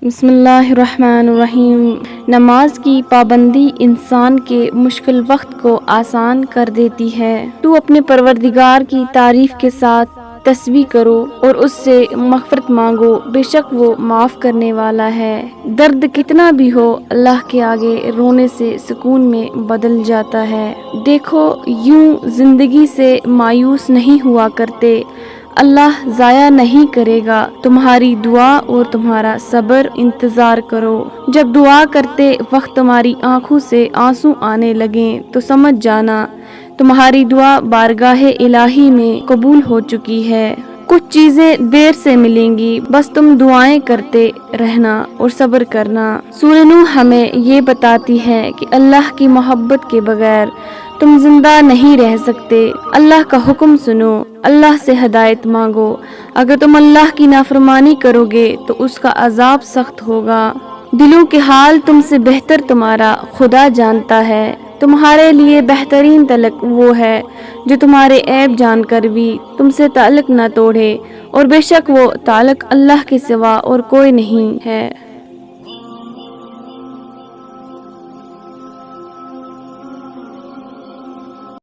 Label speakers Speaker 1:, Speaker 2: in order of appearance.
Speaker 1: بسم اللہ الرحمن الرحیم۔ نماز کی پابندی انسان کے مشکل وقت کو آسان کر دیتی ہے۔ تو اپنے پروردگار کی تعریف کے ساتھ تسبیح کرو اور اس سے مغفرت مانگو، بے شک وہ معاف کرنے والا ہے۔ درد کتنا بھی ہو، اللہ کے آگے رونے سے سکون میں بدل جاتا ہے۔ دیکھو، یوں زندگی سے مایوس نہیں ہوا کرتے، اللہ ضائع نہیں کرے گا۔ تمہاری دعا اور تمہارا صبر انتظار کرو۔ جب دعا کرتے وقت تمہاری آنکھوں سے آنسو آنے لگیں تو سمجھ جانا تمہاری دعا بارگاہ الہی میں قبول ہو چکی ہے۔ کچھ چیزیں دیر سے ملیں گی، بس تم دعائیں کرتے رہنا اور صبر کرنا۔ سورہ نوح ہمیں یہ بتاتی ہے کہ اللہ کی محبت کے بغیر تم زندہ نہیں رہ سکتے۔ اللہ کا حکم سنو، اللہ سے ہدایت مانگو۔ اگر تم اللہ کی نافرمانی کرو گے تو اس کا عذاب سخت ہوگا۔ دلوں کے حال تم سے بہتر تمہارا خدا جانتا ہے۔ تمہارے لیے بہترین تعلق وہ ہے جو تمہارے عیب جان کر بھی تم سے تعلق نہ توڑے، اور بے شک وہ تعلق اللہ کے سوا اور کوئی نہیں ہے۔